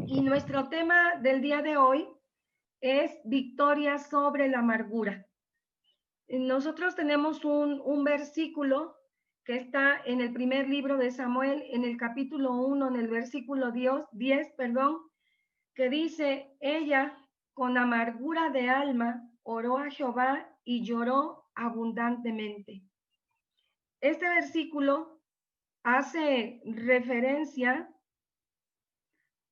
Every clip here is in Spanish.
Y nuestro tema del día de hoy es victoria sobre la amargura. Nosotros tenemos un versículo que está en el primer libro de Samuel, en el capítulo 1, en el versículo 10, que dice, ella con amargura de alma oró a Jehová y lloró abundantemente. Este versículo hace referencia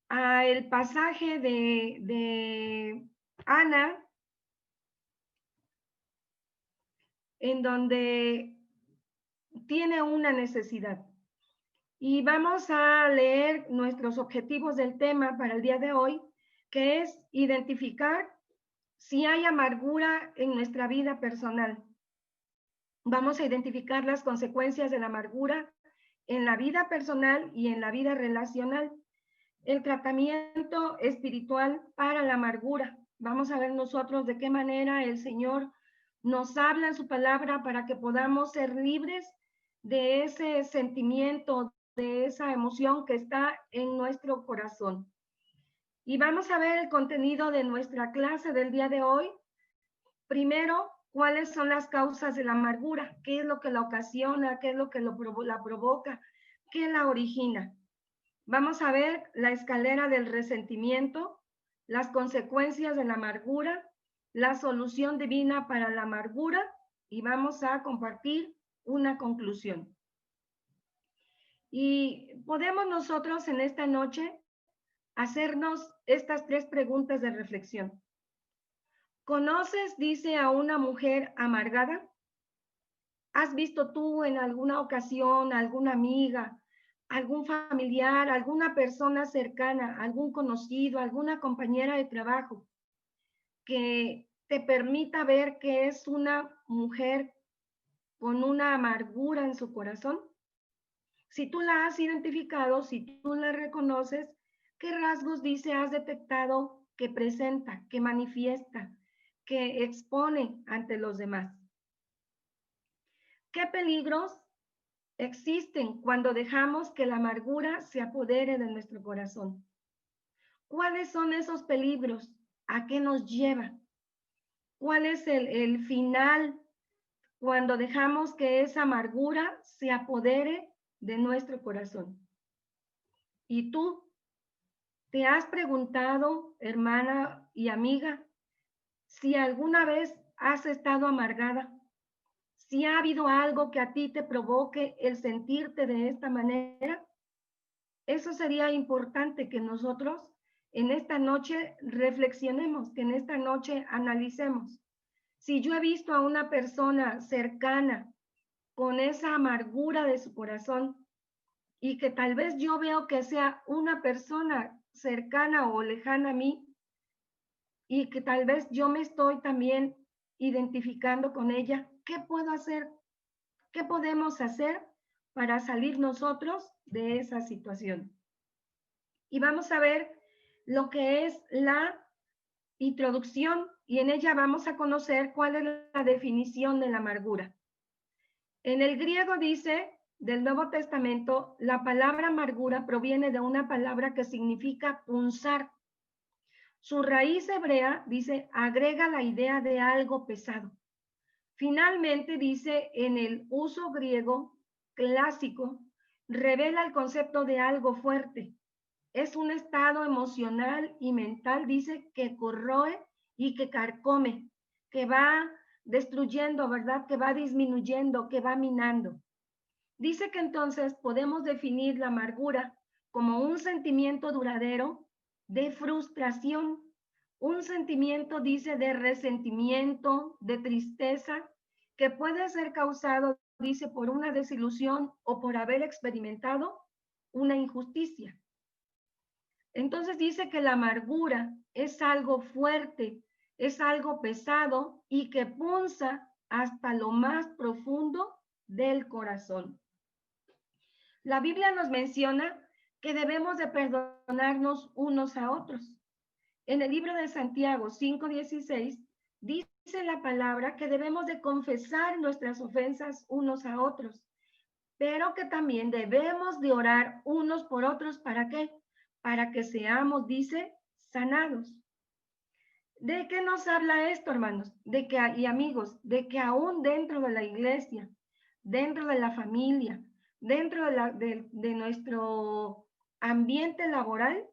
a el pasaje de Ana, en donde tiene una necesidad. Y vamos a leer nuestros objetivos del tema para el día de hoy, que es identificar si hay amargura en nuestra vida personal. Vamos a identificar las consecuencias de la amargura en la vida personal y en la vida relacional. El tratamiento espiritual para la amargura. Vamos a ver nosotros de qué manera el Señor nos habla en su palabra para que podamos ser libres de ese sentimiento, de esa emoción que está en nuestro corazón. Y vamos a ver el contenido de nuestra clase del día de hoy. Primero, ¿cuáles son las causas de la amargura? ¿Qué es lo que la ocasiona? ¿Qué es lo que la provoca? ¿Qué la origina? Vamos a ver la escalera del resentimiento, las consecuencias de la amargura, la solución divina para la amargura y vamos a compartir una conclusión. Y podemos nosotros en esta noche hacernos estas 3 preguntas de reflexión. ¿Conoces, dice, a una mujer amargada? ¿Has visto tú en alguna ocasión a alguna amiga, algún familiar, alguna persona cercana, algún conocido, alguna compañera de trabajo que te permita ver que es una mujer con una amargura en su corazón? Si tú la has identificado, si tú la reconoces, ¿qué rasgos dice has detectado que presenta, que manifiesta, que expone ante los demás? ¿Qué peligros existen cuando dejamos que la amargura se apodere de nuestro corazón? ¿Cuáles son esos peligros? ¿A qué nos lleva? ¿Cuál es el final cuando dejamos que esa amargura se apodere de nuestro corazón? ¿Y tú te has preguntado, hermana y amiga, si alguna vez has estado amargada? Si ha habido algo que a ti te provoque el sentirte de esta manera, eso sería importante que nosotros en esta noche reflexionemos, que en esta noche analicemos. Si yo he visto a una persona cercana con esa amargura de su corazón y que tal vez yo veo que sea una persona cercana o lejana a mí y que tal vez yo me estoy también identificando con ella, ¿qué puedo hacer? ¿Qué podemos hacer para salir nosotros de esa situación? Y vamos a ver lo que es la introducción y en ella vamos a conocer cuál es la definición de la amargura. En el griego dice, del Nuevo Testamento, la palabra amargura proviene de una palabra que significa punzar. Su raíz hebrea, dice, agrega la idea de algo pesado. Finalmente, dice, en el uso griego clásico, revela el concepto de algo fuerte. Es un estado emocional y mental, dice, que corroe y que carcome, que va destruyendo, ¿verdad? Que va disminuyendo, que va minando. Dice que entonces podemos definir la amargura como un sentimiento duradero de frustración, un sentimiento, dice, de resentimiento, de tristeza, que puede ser causado, dice, por una desilusión o por haber experimentado una injusticia. Entonces dice que la amargura es algo fuerte, es algo pesado y que punza hasta lo más profundo del corazón. La Biblia nos menciona que debemos de perdonarnos unos a otros. En el libro de Santiago 5:16 dice la palabra que debemos de confesar nuestras ofensas unos a otros, pero que también debemos de orar unos por otros. ¿Para qué? para que seamos, dice, sanados. ¿De qué nos habla esto, hermanos? De que, y amigos, de que aún dentro de la iglesia, dentro de la familia, dentro de nuestro ambiente laboral,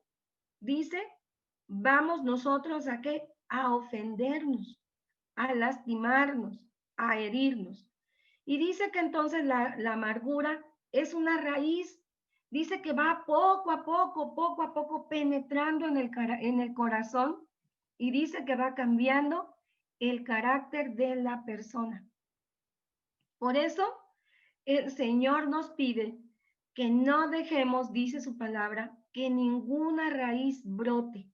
dice, vamos nosotros a qué? A ofendernos, a lastimarnos, a herirnos. Y dice que entonces la amargura es una raíz. Dice que va poco a poco penetrando en el corazón, y dice que va cambiando el carácter de la persona. Por eso el Señor nos pide que no dejemos, dice su palabra, que ninguna raíz brote,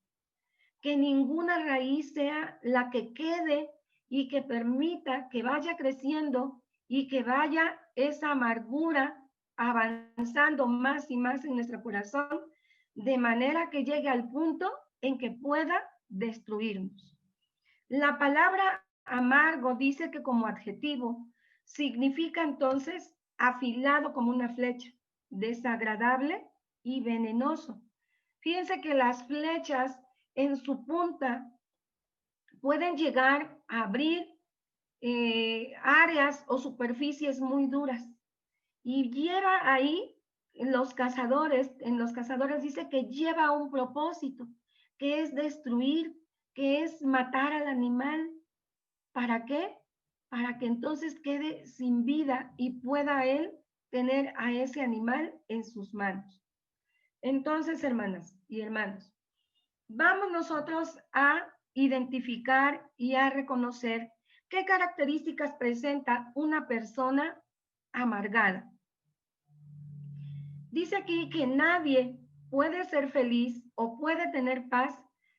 que ninguna raíz sea la que quede y que permita que vaya creciendo y que vaya esa amargura avanzando más y más en nuestro corazón, de manera que llegue al punto en que pueda destruirnos. La palabra amargo dice que como adjetivo significa entonces afilado como una flecha, desagradable y venenoso. Fíjense que las flechas en su punta pueden llegar a abrir áreas o superficies muy duras, y lleva ahí en los cazadores dice que lleva un propósito, que es destruir, que es matar al animal. ¿Para qué? Para que entonces quede sin vida y pueda él tener a ese animal en sus manos. Entonces, hermanas y hermanos, vamos nosotros a identificar y a reconocer qué características presenta una persona amargada. Dice aquí que nadie puede ser feliz o puede tener paz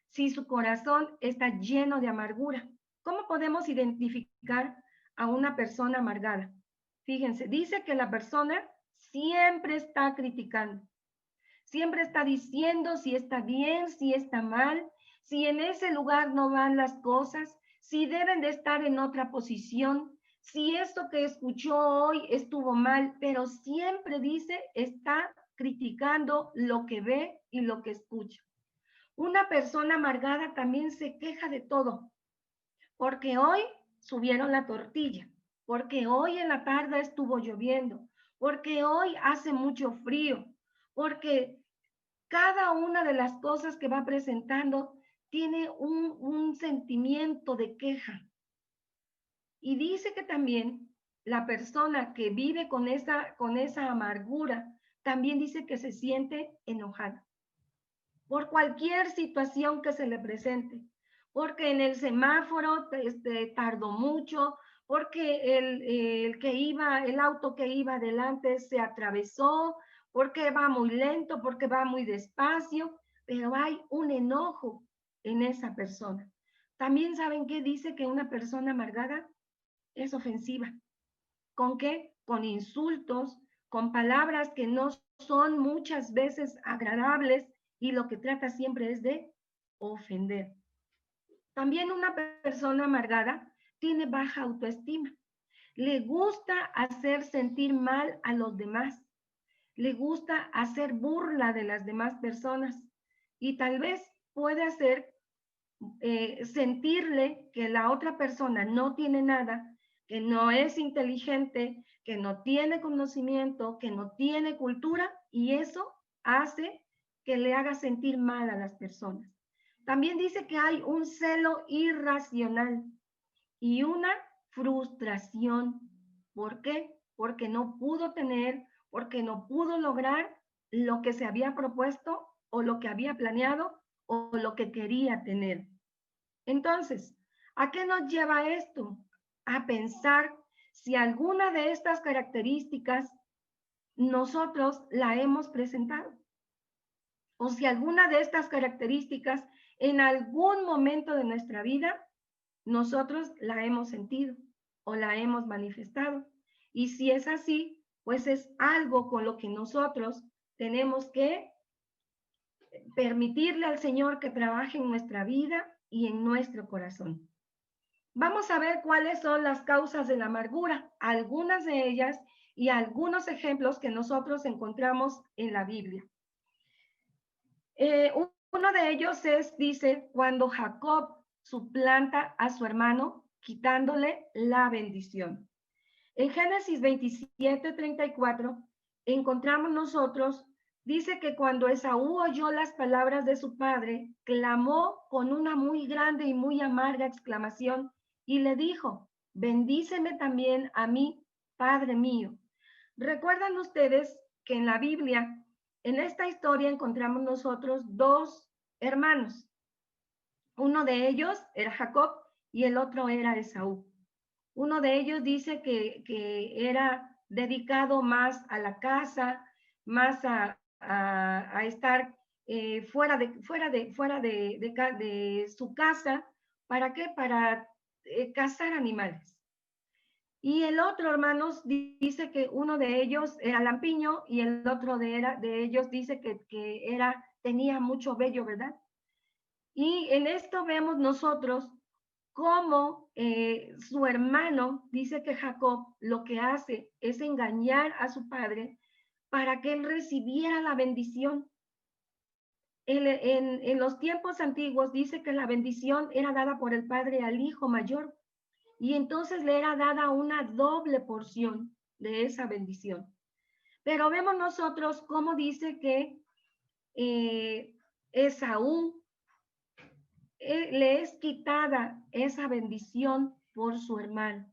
si su corazón está lleno de amargura. ¿Cómo podemos identificar a una persona amargada? Fíjense, dice que la persona siempre está criticando, siempre está diciendo si está bien, si está mal, si en ese lugar no van las cosas, si deben de estar en otra posición, si esto que escuchó hoy estuvo mal, pero siempre dice, está criticando lo que ve y lo que escucha. Una persona amargada también se queja de todo, porque hoy subieron la tortilla, porque hoy en la tarde estuvo lloviendo, porque hoy hace mucho frío, porque cada una de las cosas que va presentando tiene un sentimiento de queja. Y dice que también la persona que vive con esa amargura, también dice que se siente enojada por cualquier situación que se le presente, porque en el semáforo tardó mucho, porque el auto que iba adelante se atravesó, porque va muy lento, porque va muy despacio, pero hay un enojo en esa persona. También saben qué dice que una persona amargada es ofensiva. ¿Con qué? Con insultos, con palabras que no son muchas veces agradables, y lo que trata siempre es de ofender. También una persona amargada tiene baja autoestima. Le gusta hacer sentir mal a los demás. Le gusta hacer burla de las demás personas, y tal vez puede hacer sentirle que la otra persona no tiene nada, que no es inteligente, que no tiene conocimiento, que no tiene cultura, y eso hace que le haga sentir mal a las personas. También dice que hay un celo irracional y una frustración. ¿Por qué? Porque no pudo tener, porque no pudo lograr lo que se había propuesto o lo que había planeado o lo que quería tener. Entonces, ¿a qué nos lleva esto? A pensar si alguna de estas características nosotros la hemos presentado, o si alguna de estas características en algún momento de nuestra vida nosotros la hemos sentido o la hemos manifestado. Y si es así, pues es algo con lo que nosotros tenemos que permitirle al Señor que trabaje en nuestra vida y en nuestro corazón. Vamos a ver cuáles son las causas de la amargura, algunas de ellas y algunos ejemplos que nosotros encontramos en la Biblia. Uno de ellos dice, cuando Jacob suplanta a su hermano, quitándole la bendición. En Génesis 27:34 encontramos nosotros, dice que cuando Esaú oyó las palabras de su padre, clamó con una muy grande y muy amarga exclamación y le dijo, bendíceme también a mí, Padre mío. ¿Recuerdan ustedes que en la Biblia, en esta historia encontramos nosotros dos hermanos? Uno de ellos era Jacob y el otro era Esaú. Uno de ellos dice que era dedicado más a la casa, más a estar fuera de su casa. ¿Para qué? Para cazar animales. Y el otro, hermanos, dice que uno de ellos era lampiño y el otro de ellos dice que tenía mucho vello, ¿verdad? Y en esto vemos nosotros cómo su hermano dice que Jacob lo que hace es engañar a su padre para que él recibiera la bendición. En los tiempos antiguos dice que la bendición era dada por el padre al hijo mayor y entonces le era dada una doble porción de esa bendición. Pero vemos nosotros cómo dice que Esaú le es quitada esa bendición por su hermano.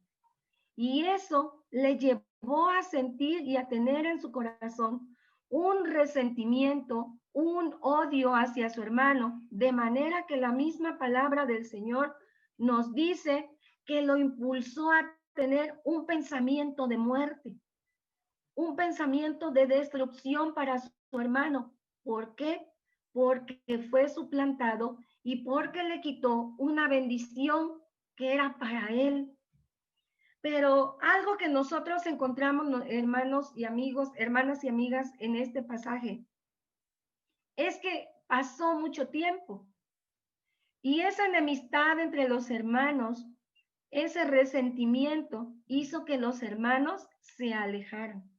Y eso le llevó a sentir y a tener en su corazón un resentimiento, un odio hacia su hermano, de manera que la misma palabra del Señor nos dice que lo impulsó a tener un pensamiento de muerte, un pensamiento de destrucción para su hermano. ¿Por qué? Porque fue suplantado y porque le quitó una bendición que era para él. Pero algo que nosotros encontramos, hermanos y amigos, hermanas y amigas, en este pasaje, es que pasó mucho tiempo y esa enemistad entre los hermanos, ese resentimiento hizo que los hermanos se alejaran.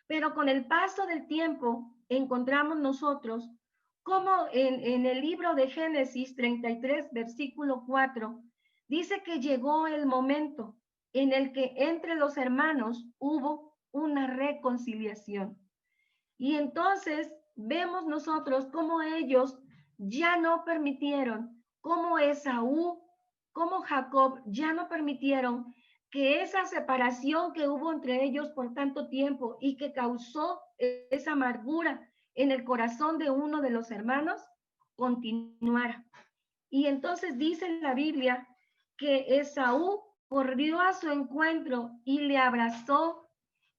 Pero con el paso del tiempo encontramos nosotros como en el libro de Génesis 33, versículo 4, dice que llegó el momento en el que entre los hermanos hubo una reconciliación. Y entonces vemos nosotros cómo ellos ya no permitieron, cómo Esaú, cómo Jacob ya no permitieron que esa separación que hubo entre ellos por tanto tiempo y que causó esa amargura en el corazón de uno de los hermanos continuara. Y entonces dice en la Biblia que Esaú corrió a su encuentro y le abrazó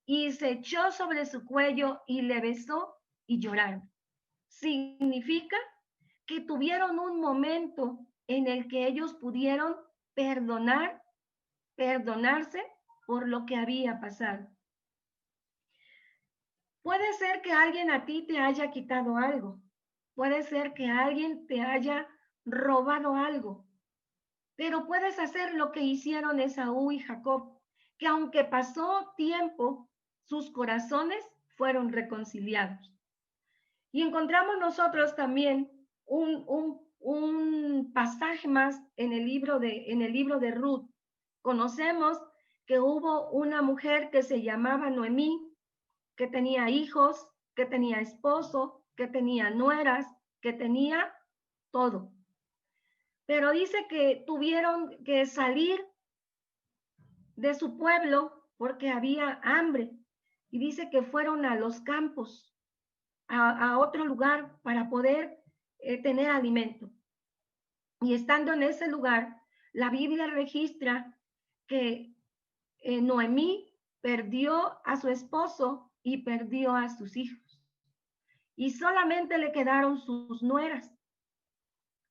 y se echó sobre su cuello y le besó y lloraron. Significa que tuvieron un momento en el que ellos pudieron perdonarse por lo que había pasado. Puede ser que alguien a ti te haya quitado algo. Puede ser que alguien te haya robado algo. Pero puedes hacer lo que hicieron Esaú y Jacob, que aunque pasó tiempo, sus corazones fueron reconciliados. Y encontramos nosotros también un pasaje más en el libro de Ruth. Conocemos que hubo una mujer que se llamaba Noemí, que tenía hijos, que tenía esposo, que tenía nueras, que tenía todo. Pero dice que tuvieron que salir de su pueblo porque había hambre. Y dice que fueron a los campos, a otro lugar para poder tener alimento. Y estando en ese lugar, la Biblia registra que Noemí perdió a su esposo y perdió a sus hijos. Y solamente le quedaron sus nueras.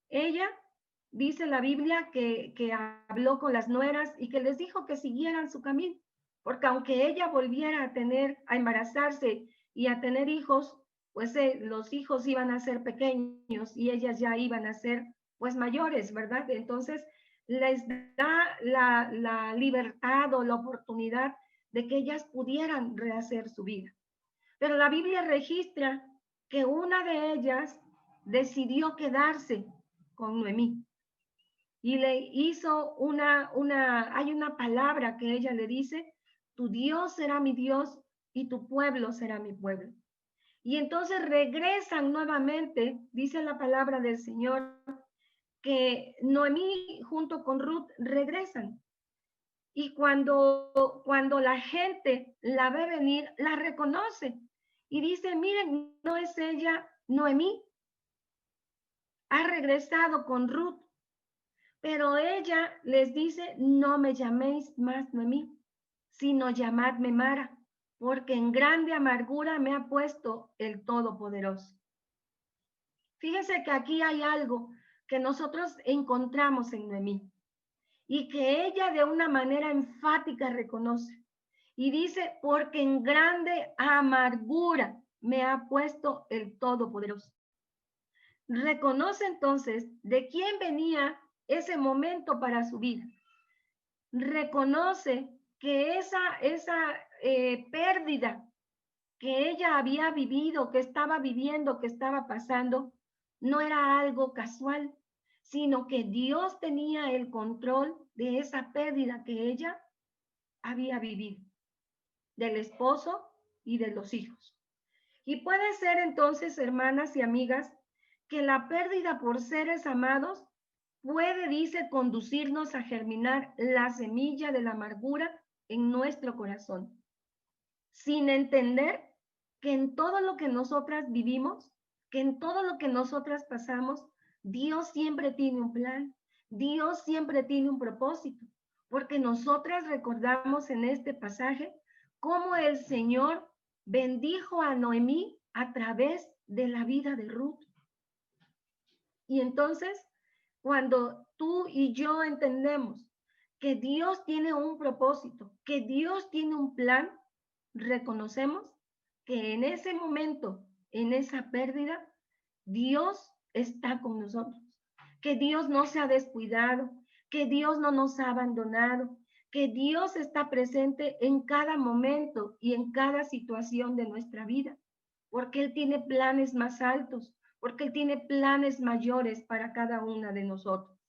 Ella, dice la Biblia, que habló con las nueras y que les dijo que siguieran su camino, porque aunque ella volviera a embarazarse y a tener hijos, pues los hijos iban a ser pequeños y ellas ya iban a ser pues mayores, ¿verdad? Entonces les da la libertad o la oportunidad de que ellas pudieran rehacer su vida. Pero la Biblia registra que una de ellas decidió quedarse con Noemí. Y le hizo hay una palabra que ella le dice: tu Dios será mi Dios y tu pueblo será mi pueblo. Y entonces regresan nuevamente, dice la palabra del Señor, que Noemí junto con Ruth regresan. Y cuando la gente la ve venir, la reconoce y dice: miren, no es ella Noemí, ha regresado con Ruth. Pero ella les dice: no me llaméis más Noemí, sino llamadme Mara, porque en grande amargura me ha puesto el Todopoderoso. Fíjense que aquí hay algo que nosotros encontramos en Noemí y que ella de una manera enfática reconoce. Y dice: porque en grande amargura me ha puesto el Todopoderoso. Reconoce entonces de quién venía ese momento para su vida. Reconoce que esa pérdida que ella había vivido, que estaba viviendo, que estaba pasando, no era algo casual, sino que Dios tenía el control de esa pérdida que ella había vivido, del esposo y de los hijos. Y puede ser entonces, hermanas y amigas, que la pérdida por seres amados puede, dice, conducirnos a germinar la semilla de la amargura en nuestro corazón, sin entender que en todo lo que nosotras vivimos, que en todo lo que nosotras pasamos, Dios siempre tiene un plan, Dios siempre tiene un propósito, porque nosotras recordamos en este pasaje cómo el Señor bendijo a Noemí a través de la vida de Ruth. Y entonces, cuando tú y yo entendemos que Dios tiene un propósito, que Dios tiene un plan, reconocemos que en ese momento, en esa pérdida, Dios está con nosotros, que Dios no se ha descuidado, que Dios no nos ha abandonado, que Dios está presente en cada momento y en cada situación de nuestra vida, porque Él tiene planes más altos, porque Él tiene planes mayores para cada una de nosotros.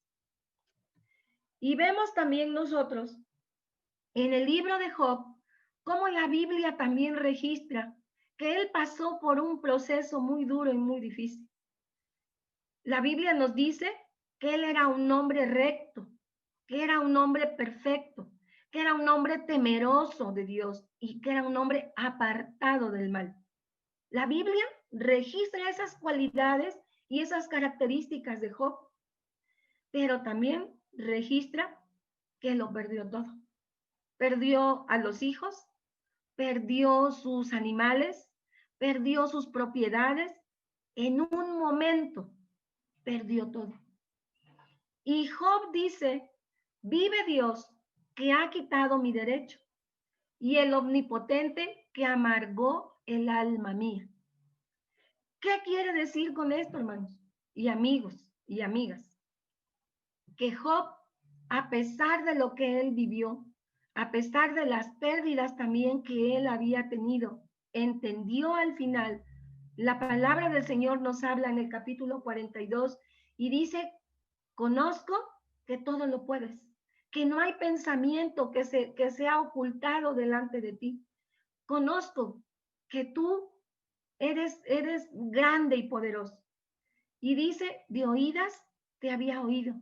Y vemos también nosotros en el libro de Job cómo la Biblia también registra que él pasó por un proceso muy duro y muy difícil. La Biblia nos dice que él era un hombre recto, que era un hombre perfecto, que era un hombre temeroso de Dios y que era un hombre apartado del mal. La Biblia registra esas cualidades y esas características de Job, pero también registra que lo perdió todo. Perdió a los hijos, perdió sus animales, perdió sus propiedades. En un momento perdió todo. Y Job dice: vive Dios que ha quitado mi derecho y el omnipotente que amargó el alma mía. ¿Qué quiere decir con esto, hermanos y amigos y amigas? Que Job, a pesar de lo que él vivió, a pesar de las pérdidas también que él había tenido, entendió al final. La palabra del Señor nos habla en el capítulo 42 y dice: conozco que todo lo puedes, que no hay pensamiento que sea ocultado delante de ti. Conozco que tú eres grande y poderoso. Y dice: de oídas te había oído,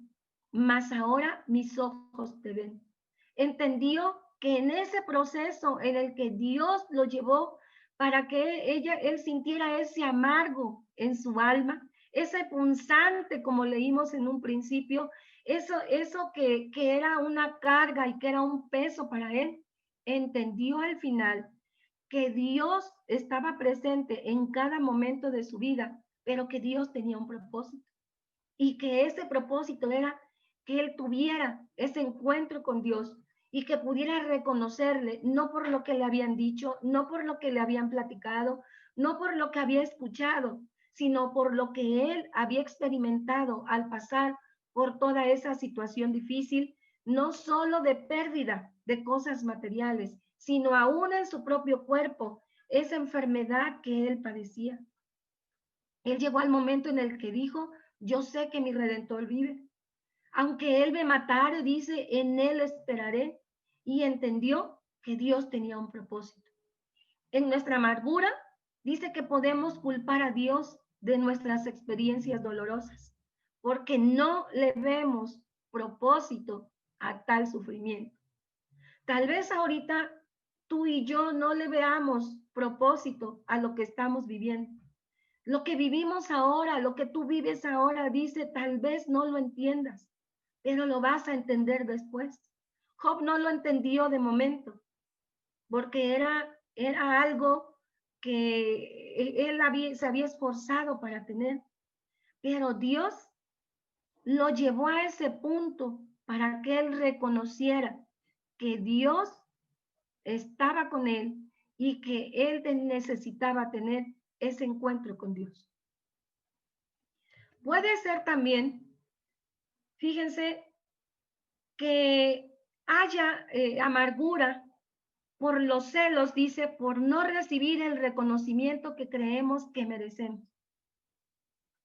mas ahora mis ojos te ven. Entendió que en ese proceso en el que Dios lo llevó para que él sintiera ese amargo en su alma, ese punzante, como leímos en un principio, eso que era una carga y que era un peso para él, entendió al final que Dios estaba presente en cada momento de su vida, pero que Dios tenía un propósito y que ese propósito era que él tuviera ese encuentro con Dios y que pudiera reconocerle, no por lo que le habían dicho, no por lo que le habían platicado, no por lo que había escuchado, sino por lo que él había experimentado al pasar por toda esa situación difícil, no solo de pérdida de cosas materiales, sino aún en su propio cuerpo, esa enfermedad que él padecía. Él llegó al momento en el que dijo, yo sé que mi Redentor vive. Aunque él me matara, dice, en él esperaré. Y entendió que Dios tenía un propósito. En nuestra amargura, dice que podemos culpar a Dios de nuestras experiencias dolorosas, porque no le vemos propósito a tal sufrimiento. Tal vez ahorita tú y yo no le veamos propósito a lo que estamos viviendo. Lo que vivimos ahora, lo que tú vives ahora, dice, tal vez no lo entiendas, pero lo vas a entender después. Job no lo entendió de momento, porque era algo que se había esforzado para tener, pero Dios lo llevó a ese punto para que él reconociera que Dios estaba con él y que él necesitaba tener ese encuentro con Dios. Puede ser también, fíjense, que haya amargura por los celos, dice, por no recibir el reconocimiento que creemos que merecemos.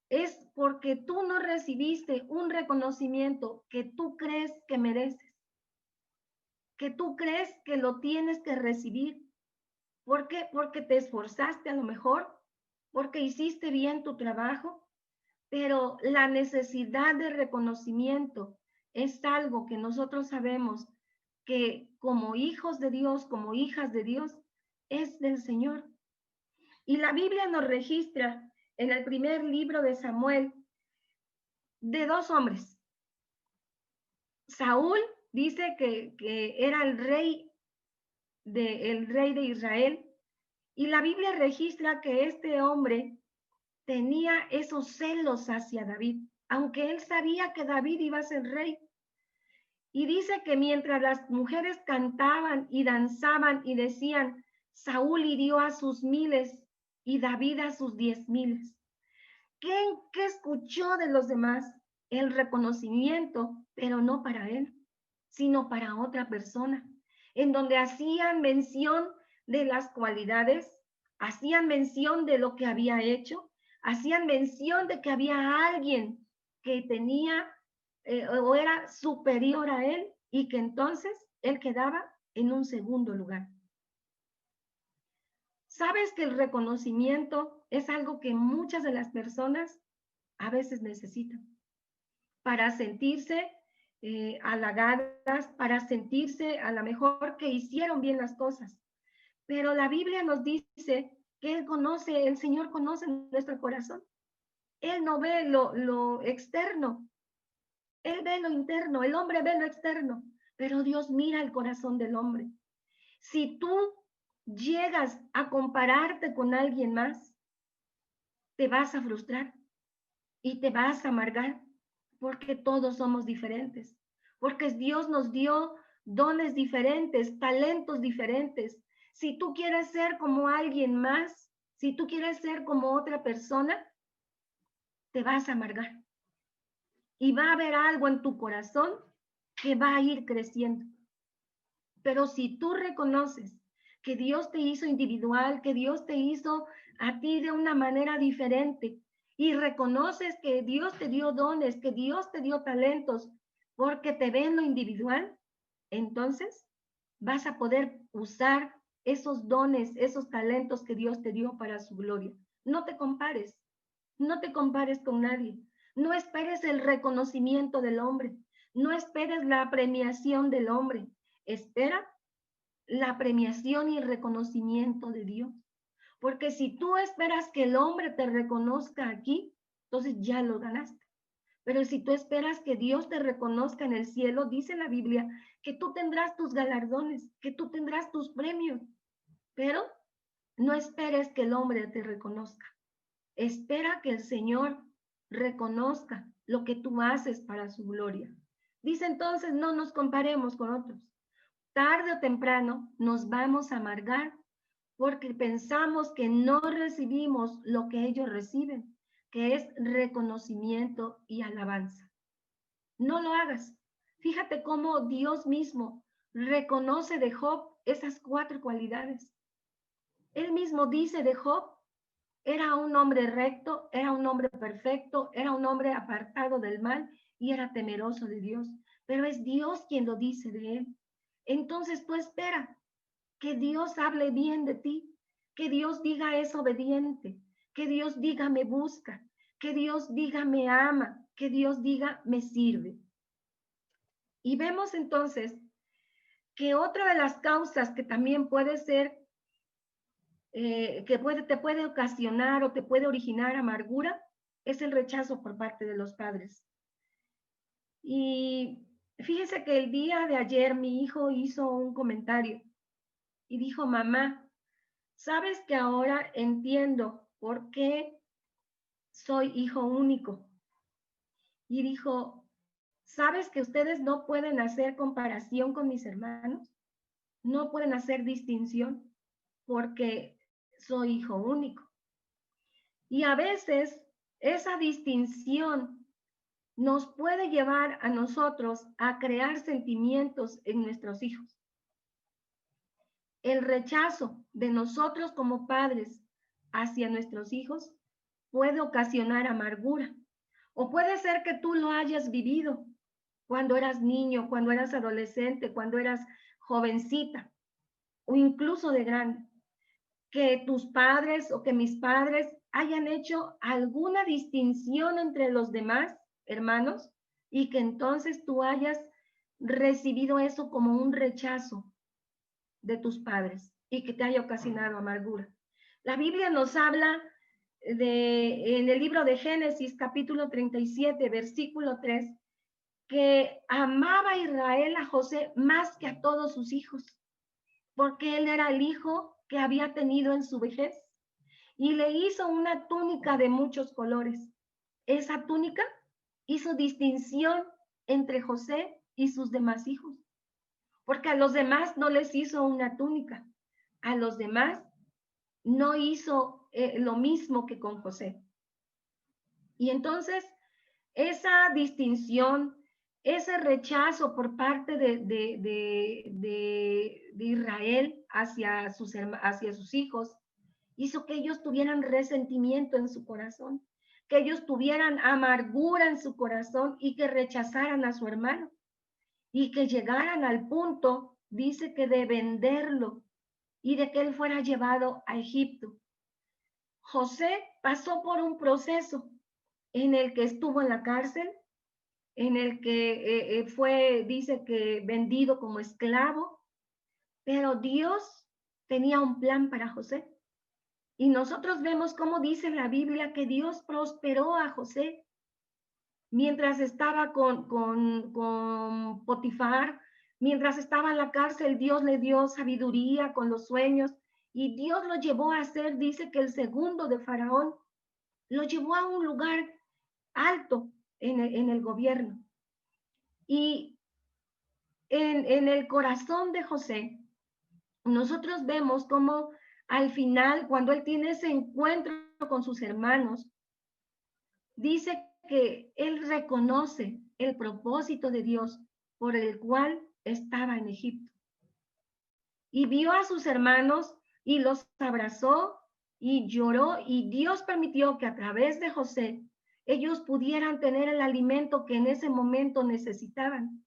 Es porque tú no recibiste un reconocimiento que tú crees que mereces, que tú crees que lo tienes que recibir. ¿Por qué? Porque te esforzaste a lo mejor, porque hiciste bien tu trabajo, pero la necesidad de reconocimiento es algo que nosotros sabemos que como hijos de Dios, como hijas de Dios, es del Señor. Y la Biblia nos registra en el primer libro de Samuel de dos hombres. Saúl dice que era el rey de Israel, y la Biblia registra que este hombre tenía esos celos hacia David, aunque él sabía que David iba a ser rey. Y dice que mientras las mujeres cantaban y danzaban y decían, Saúl hirió a sus miles y David a sus 10,000. ¿Qué escuchó de los demás? El reconocimiento, pero no para él, sino para otra persona, en donde hacían mención de las cualidades, hacían mención de lo que había hecho, hacían mención de que había alguien que tenía o era superior a él y que entonces él quedaba en un segundo lugar. Sabes que el reconocimiento es algo que muchas de las personas a veces necesitan para sentirse halagadas, para sentirse a lo mejor que hicieron bien las cosas. Pero la Biblia nos dice que el Señor conoce nuestro corazón. Él no ve lo externo, Él ve lo interno, el hombre ve lo externo, pero Dios mira el corazón del hombre. Si tú llegas a compararte con alguien más, te vas a frustrar y te vas a amargar, porque todos somos diferentes, porque Dios nos dio dones diferentes, talentos diferentes. Si tú quieres ser como alguien más, si tú quieres ser como otra persona, te vas a amargar. Y va a haber algo en tu corazón que va a ir creciendo. Pero si tú reconoces que Dios te hizo individual, que Dios te hizo a ti de una manera diferente y reconoces que Dios te dio dones, que Dios te dio talentos, porque te ven lo individual, entonces vas a poder usar esos dones, esos talentos que Dios te dio para su gloria. No te compares, no te compares con nadie. No esperes el reconocimiento del hombre. No esperes la premiación del hombre. Espera la premiación y el reconocimiento de Dios. Porque si tú esperas que el hombre te reconozca aquí, entonces ya lo ganaste. Pero si tú esperas que Dios te reconozca en el cielo, dice la Biblia que tú tendrás tus galardones, que tú tendrás tus premios. Pero no esperes que el hombre te reconozca. Espera que el Señor reconozca lo que tú haces para su gloria. Dice entonces, no nos comparemos con otros. Tarde o temprano nos vamos a amargar porque pensamos que no recibimos lo que ellos reciben, que es reconocimiento y alabanza. No lo hagas. Fíjate cómo Dios mismo reconoce de Job esas 4 cualidades. Él mismo dice de Job Era un hombre recto, era un hombre perfecto, era un hombre apartado del mal y era temeroso de Dios. Pero es Dios quien lo dice de él. Entonces tú espera que Dios hable bien de ti, que Dios diga es obediente, que Dios diga me busca, que Dios diga me ama, que Dios diga me sirve. Y vemos entonces que otra de las causas que también puede ser, te puede ocasionar o te puede originar amargura, es el rechazo por parte de los padres. Y fíjese que el día de ayer mi hijo hizo un comentario y dijo, mamá, ¿sabes que ahora entiendo por qué soy hijo único? Y dijo, ¿sabes que ustedes no pueden hacer comparación con mis hermanos? No pueden hacer distinción porque soy hijo único. Y a veces esa distinción nos puede llevar a nosotros a crear sentimientos en nuestros hijos. El rechazo de nosotros como padres hacia nuestros hijos puede ocasionar amargura. O puede ser que tú lo hayas vivido cuando eras niño, cuando eras adolescente, cuando eras jovencita o incluso de grande. Que tus padres o que mis padres hayan hecho alguna distinción entre los demás hermanos y que entonces tú hayas recibido eso como un rechazo de tus padres y que te haya ocasionado amargura. La Biblia nos habla en el libro de Génesis, capítulo 37, versículo 3, que amaba a Israel a José más que a todos sus hijos, porque él era el hijo que había tenido en su vejez y le hizo una túnica de muchos colores. Esa túnica hizo distinción entre José y sus demás hijos, porque a los demás no les hizo una túnica, a los demás no hizo lo mismo que con José. Y entonces esa distinción, ese rechazo por parte de Israel hacia sus hijos, hizo que ellos tuvieran resentimiento en su corazón, que ellos tuvieran amargura en su corazón y que rechazaran a su hermano y que llegaran al punto, dice que de venderlo y de que él fuera llevado a Egipto. José pasó por un proceso en el que estuvo en la cárcel, en el que dice que vendido como esclavo, pero Dios tenía un plan para José. Y nosotros vemos cómo dice en la Biblia que Dios prosperó a José mientras estaba con Potifar, mientras estaba en la cárcel, Dios le dio sabiduría con los sueños y Dios lo llevó a ser, dice que el segundo de Faraón, lo llevó a un lugar alto en el gobierno. Y en el corazón de José, nosotros vemos cómo al final, cuando él tiene ese encuentro con sus hermanos, dice que él reconoce el propósito de Dios por el cual estaba en Egipto. Y vio a sus hermanos y los abrazó y lloró y Dios permitió que a través de José ellos pudieran tener el alimento que en ese momento necesitaban.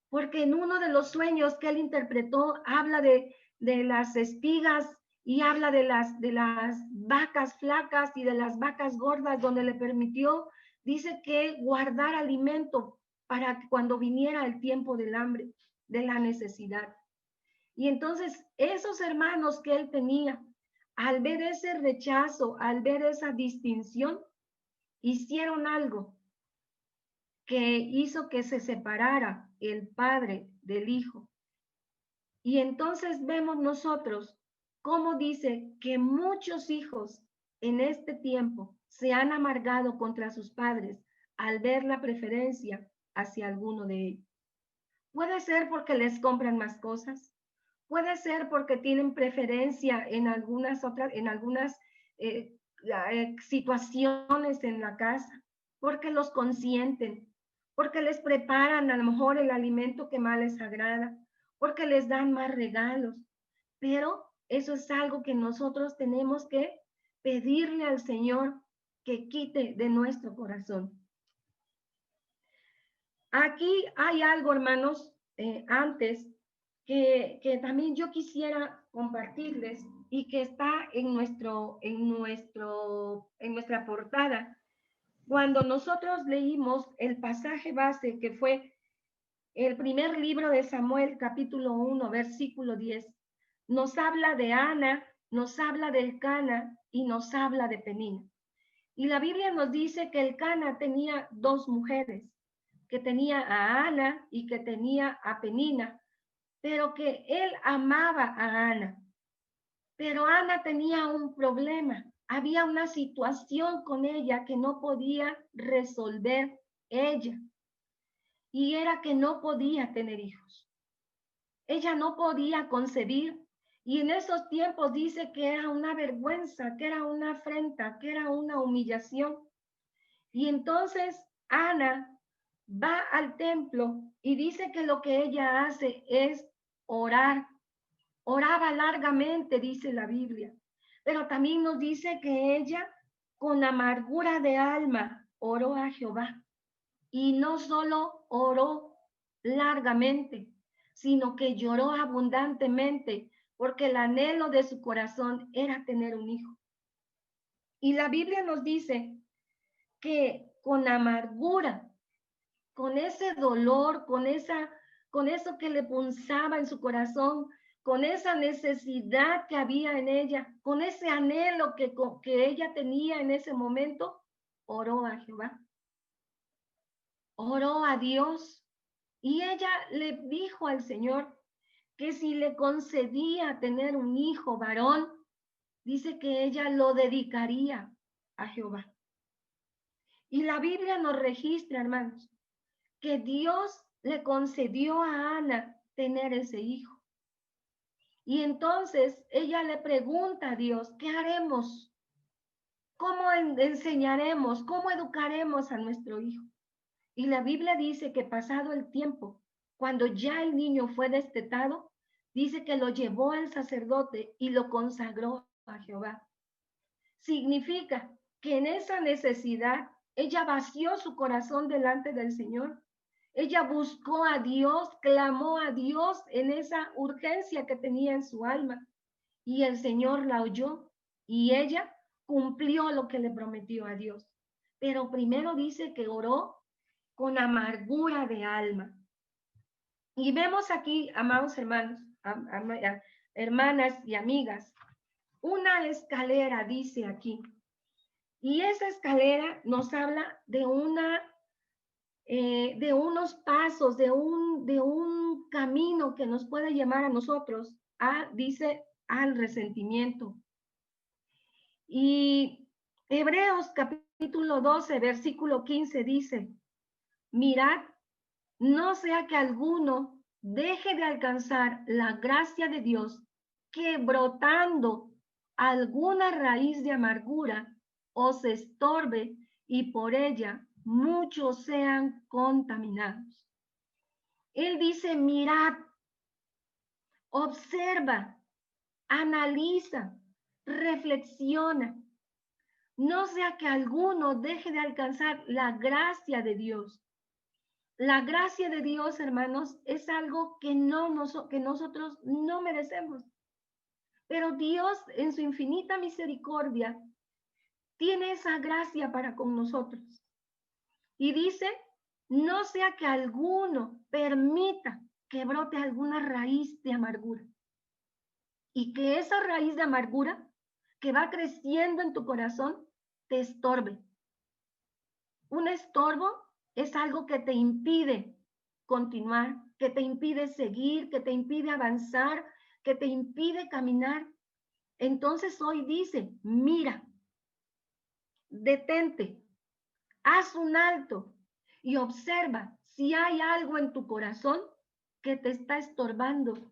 Porque en uno de los sueños que él interpretó habla de las espigas y habla de las vacas flacas y de las vacas gordas, donde le permitió, dice que guardar alimento para cuando viniera el tiempo del hambre, de la necesidad. Y entonces esos hermanos que él tenía, al ver ese rechazo, al ver esa distinción, hicieron algo que hizo que se separara el padre del hijo. Y entonces vemos nosotros cómo dice que muchos hijos en este tiempo se han amargado contra sus padres al ver la preferencia hacia alguno de ellos. Puede ser porque les compran más cosas, puede ser porque tienen preferencia en algunas situaciones en la casa, porque los consienten, porque les preparan a lo mejor el alimento que más les agrada, porque les dan más regalos. Pero eso es algo que nosotros tenemos que pedirle al Señor que quite de nuestro corazón. Aquí hay algo, hermanos, antes que también yo quisiera compartirles y que está en nuestra portada. Cuando nosotros leímos el pasaje base que fue el primer libro de Samuel, capítulo 1, versículo 10, nos habla de Ana, nos habla de Elcana y nos habla de Penina. Y la Biblia nos dice que Elcana tenía dos mujeres, que tenía a Ana y que tenía a Penina, pero que él amaba a Ana. Pero Ana tenía un problema, había una situación con ella que no podía resolver ella, y era que no podía tener hijos. Ella no podía concebir, y en esos tiempos dice que era una vergüenza, que era una afrenta, que era una humillación. Y entonces Ana va al templo y dice que lo que ella hace es orar. Oraba largamente, dice la Biblia, pero también nos dice que ella con amargura de alma oró a Jehová. Y no solo oró largamente, sino que lloró abundantemente, porque el anhelo de su corazón era tener un hijo. Y la Biblia nos dice que con amargura, con ese dolor, con eso que le punzaba en su corazón, con esa necesidad que había en ella, con ese anhelo que ella tenía en ese momento, oró a Jehová. Oró a Dios y ella le dijo al Señor que si le concedía tener un hijo varón, dice que ella lo dedicaría a Jehová. Y la Biblia nos registra, hermanos, que Dios le concedió a Ana tener ese hijo. Y entonces ella le pregunta a Dios, ¿qué haremos? ¿Cómo enseñaremos? ¿Cómo educaremos a nuestro hijo? Y la Biblia dice que pasado el tiempo, cuando ya el niño fue destetado, dice que lo llevó al sacerdote y lo consagró a Jehová. Significa que en esa necesidad ella vació su corazón delante del Señor. Ella buscó a Dios, clamó a Dios en esa urgencia que tenía en su alma. Y el Señor la oyó y ella cumplió lo que le prometió a Dios. Pero primero dice que oró con amargura de alma. Y vemos aquí, amados hermanos, hermanas y amigas, una escalera, dice aquí. Y esa escalera nos habla de de unos pasos, de un camino que nos puede llevar a nosotros dice, al resentimiento. Y Hebreos capítulo 12, versículo 15 dice, mirad, no sea que alguno deje de alcanzar la gracia de Dios, que brotando alguna raíz de amargura os estorbe y por ella muchos sean contaminados. Él dice, mirad, observa, analiza, reflexiona. No sea que alguno deje de alcanzar la gracia de Dios. La gracia de Dios, hermanos, es algo que nosotros no merecemos. Pero Dios, en su infinita misericordia, tiene esa gracia para con nosotros. Y dice, no sea que alguno permita que brote alguna raíz de amargura. Y que esa raíz de amargura que va creciendo en tu corazón te estorbe. Un estorbo es algo que te impide continuar, que te impide seguir, que te impide avanzar, que te impide caminar. Entonces hoy dice, mira, detente, haz un alto y observa si hay algo en tu corazón que te está estorbando,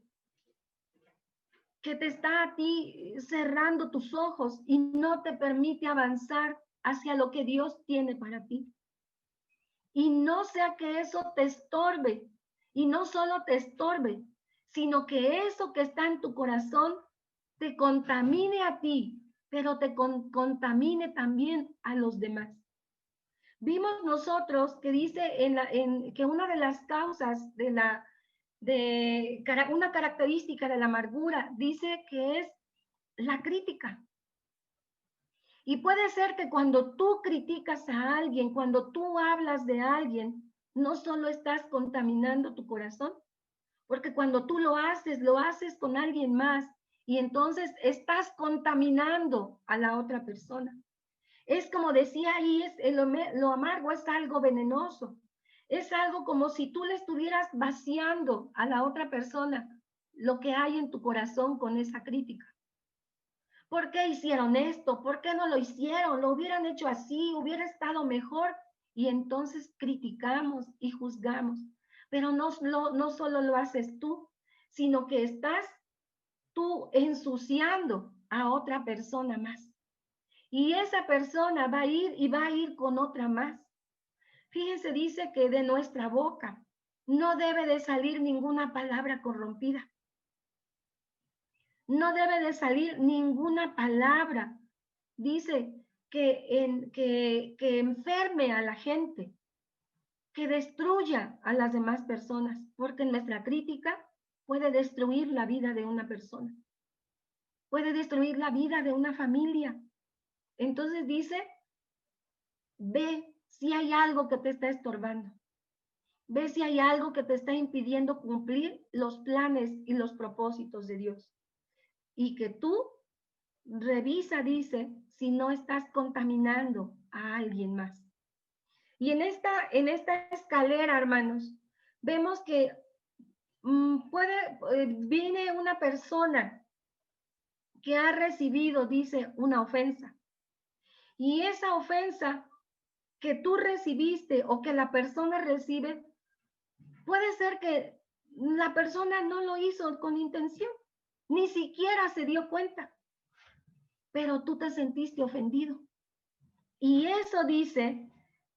que te está a ti cerrando tus ojos y no te permite avanzar hacia lo que Dios tiene para ti. Y no sea que eso te estorbe, y no solo te estorbe, sino que eso que está en tu corazón te contamine a ti pero te contamine también a los demás. Vimos nosotros que dice que una de las causas de una característica de la amargura dice que es la crítica. Y puede ser que cuando tú criticas a alguien, cuando tú hablas de alguien, no solo estás contaminando tu corazón, porque cuando tú lo haces con alguien más y entonces estás contaminando a la otra persona. Es como decía ahí, lo amargo es algo venenoso. Es algo como si tú le estuvieras vaciando a la otra persona lo que hay en tu corazón con esa crítica. ¿Por qué hicieron esto? ¿Por qué no lo hicieron? Lo hubieran hecho así, hubiera estado mejor. Y entonces criticamos y juzgamos. Pero no solo lo haces tú, sino que estás tú ensuciando a otra persona más. Y esa persona va a ir con otra más. Fíjense, dice que de nuestra boca no debe de salir ninguna palabra corrompida. No debe de salir ninguna palabra. Dice que enferme a la gente, que destruya a las demás personas, porque nuestra crítica puede destruir la vida de una persona, puede destruir la vida de una familia. Entonces dice, ve si hay algo que te está estorbando, ve si hay algo que te está impidiendo cumplir los planes y los propósitos de Dios. Y que tú revisa, dice, si no estás contaminando a alguien más. Y en esta escalera, hermanos, vemos que viene una persona que ha recibido, dice, una ofensa. Y esa ofensa que tú recibiste o que la persona recibe, puede ser que la persona no lo hizo con intención, ni siquiera se dio cuenta, pero tú te sentiste ofendido. Y eso dice,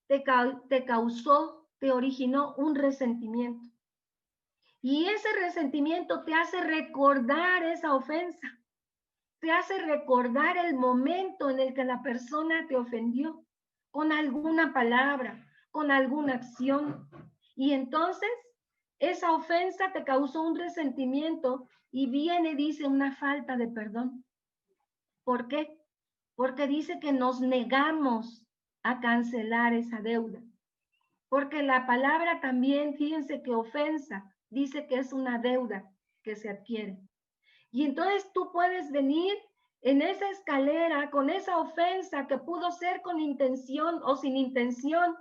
te causó, te originó un resentimiento. Y ese resentimiento te hace recordar esa ofensa, te hace recordar el momento en el que la persona te ofendió con alguna palabra, con alguna acción. Y entonces esa ofensa te causó un resentimiento y viene, dice, una falta de perdón. ¿Por qué? Porque dice que nos negamos a cancelar esa deuda. Porque la palabra también, fíjense que ofensa, dice que es una deuda que se adquiere. Y entonces tú puedes venir en esa escalera con esa ofensa que pudo ser con intención o sin intención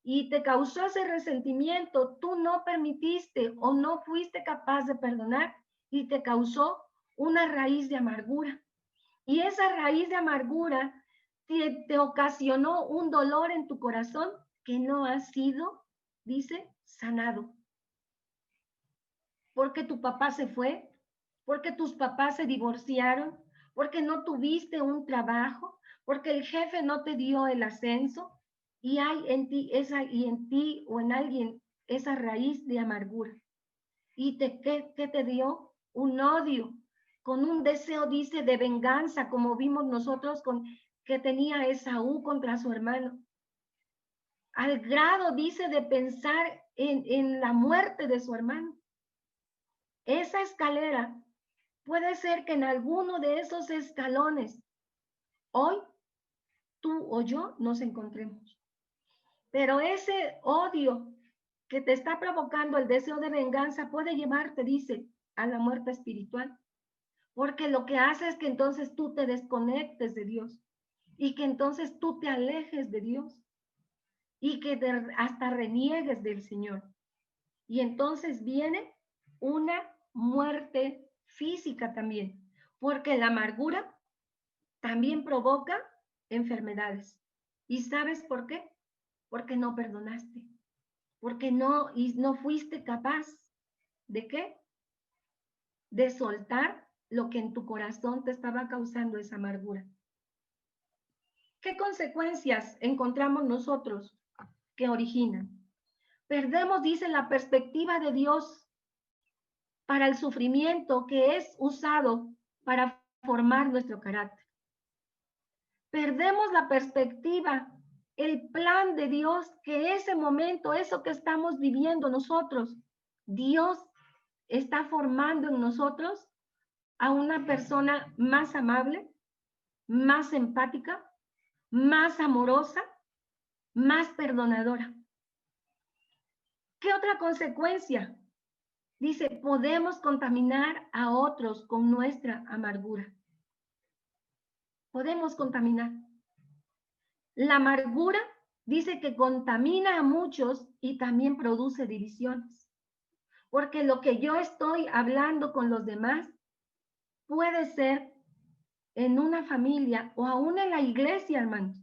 y te causó ese resentimiento, tú no permitiste o no fuiste capaz de perdonar y te causó una raíz de amargura. Y esa raíz de amargura te ocasionó un dolor en tu corazón que no ha sido, dice, sanado. Porque tu papá se fue, porque tus papás se divorciaron, porque no tuviste un trabajo, porque el jefe no te dio el ascenso y hay en ti o en alguien esa raíz de amargura. ¿Y qué te dio? Un odio, con un deseo, dice, de venganza, como vimos nosotros que tenía Esaú contra su hermano. Al grado, dice, de pensar en la muerte de su hermano. Esa escalera puede ser que en alguno de esos escalones hoy tú o yo nos encontremos. Pero ese odio que te está provocando el deseo de venganza puede llevarte, dice, a la muerte espiritual. Porque lo que hace es que entonces tú te desconectes de Dios y que entonces tú te alejes de Dios y que hasta reniegues del Señor. Y entonces viene una muerte física también, porque la amargura también provoca enfermedades. ¿Y sabes por qué? Porque no perdonaste, porque no fuiste capaz de qué? De soltar lo que en tu corazón te estaba causando esa amargura. ¿Qué consecuencias encontramos nosotros que originan? Perdemos, dice, la perspectiva de Dios para el sufrimiento que es usado para formar nuestro carácter. Perdemos la perspectiva, el plan de Dios, que ese momento, eso que estamos viviendo nosotros, Dios está formando en nosotros a una persona más amable, más empática, más amorosa, más perdonadora. ¿Qué otra consecuencia? Dice, podemos contaminar a otros con nuestra amargura. Podemos contaminar. La amargura dice que contamina a muchos y también produce divisiones. Porque lo que yo estoy hablando con los demás puede ser en una familia o aún en la iglesia, hermanos,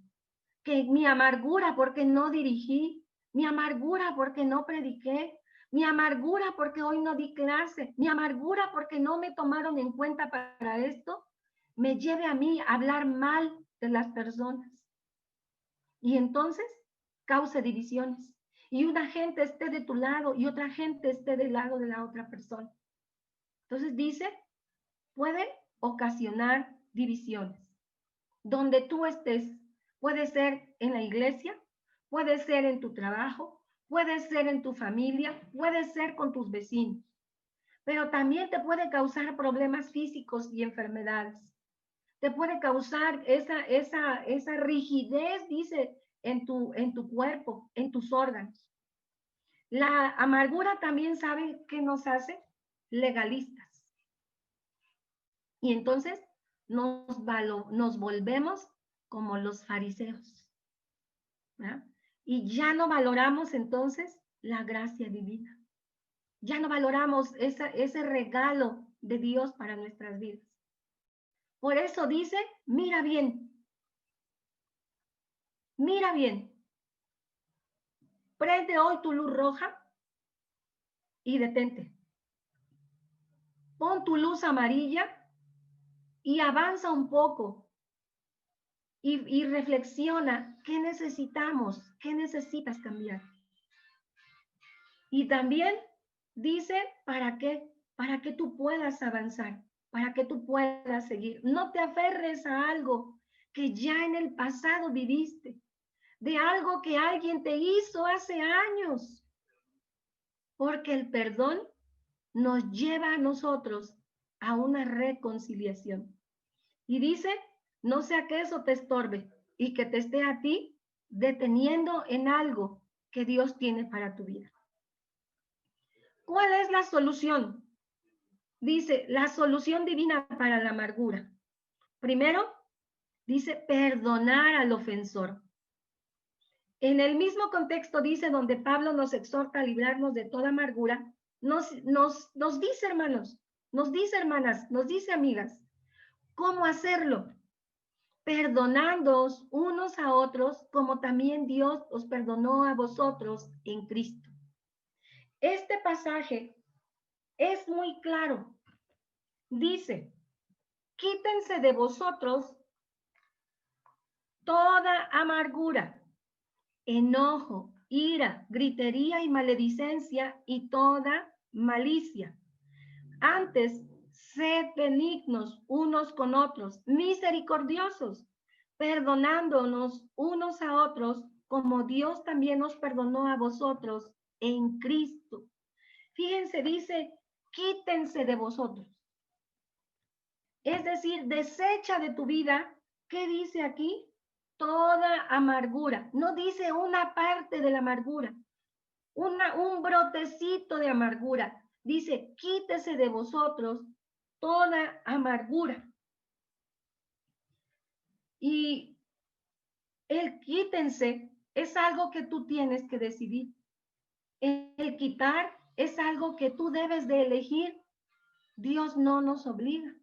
que mi amargura porque no dirigí, mi amargura porque no prediqué, mi amargura porque hoy no di clase, mi amargura porque no me tomaron en cuenta para esto, me lleve a mí a hablar mal de las personas. Y entonces cause divisiones. Y una gente esté de tu lado y otra gente esté del lado de la otra persona. Entonces dice, puede ocasionar divisiones. Donde tú estés, puede ser en la iglesia, puede ser en tu trabajo, puede ser en tu familia, puede ser con tus vecinos, pero también te puede causar problemas físicos y enfermedades. Te puede causar esa rigidez, dice, en tu cuerpo, en tus órganos. La amargura también, ¿sabe qué nos hace? Legalistas. Y entonces nos volvemos como los fariseos. ¿verdad? Y ya no valoramos entonces la gracia divina. Ya no valoramos ese regalo de Dios para nuestras vidas. Por eso dice, mira bien, prende hoy tu luz roja y detente. Pon tu luz amarilla y avanza un poco y reflexiona qué necesitamos, qué necesitas cambiar. Y también dice, ¿para qué? Para que tú puedas avanzar, para que tú puedas seguir. No te aferres a algo que ya en el pasado viviste, de algo que alguien te hizo hace años, porque el perdón nos lleva a nosotros a una reconciliación. Y dice, no sea que eso te estorbe y que te esté a ti deteniendo en algo que Dios tiene para tu vida. ¿Cuál es la solución? Dice, la solución divina para la amargura. Primero, dice, perdonar al ofensor. En el mismo contexto dice, donde Pablo nos exhorta a librarnos de toda amargura, nos dice, hermanos, nos dice, hermanas, nos dice, amigas, cómo hacerlo. Perdonándoos unos a otros, como también Dios os perdonó a vosotros en Cristo. Este pasaje es muy claro. Dice, quítense de vosotros toda amargura, enojo, ira, gritería y maledicencia y toda malicia. Antes, sed benignos unos con otros, misericordiosos, perdonándonos unos a otros, como Dios también nos perdonó a vosotros en Cristo. Fíjense, dice, quítense de vosotros. Es decir, desecha de tu vida, ¿qué dice aquí? Toda amargura. No dice una parte de la amargura, un brotecito de amargura. Dice, quítese de vosotros toda amargura. Y el quítense es algo que tú tienes que decidir. El quitar es algo que tú debes de elegir. Dios no nos obliga.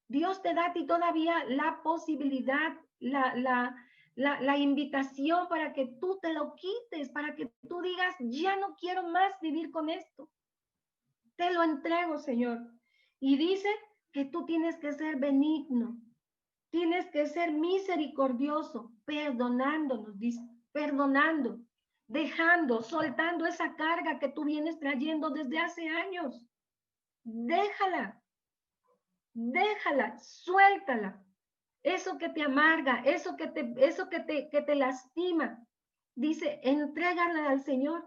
Dios te da a ti todavía la posibilidad, la invitación para que tú te lo quites, para que tú digas, ya no quiero más vivir con esto. Te lo entrego, Señor. Y dice que tú tienes que ser benigno, tienes que ser misericordioso, perdonándonos, dice, perdonando, dejando, soltando esa carga que tú vienes trayendo desde hace años. Déjala, suéltala. eso que te amarga, eso que te lastima. Dice, entrégala al Señor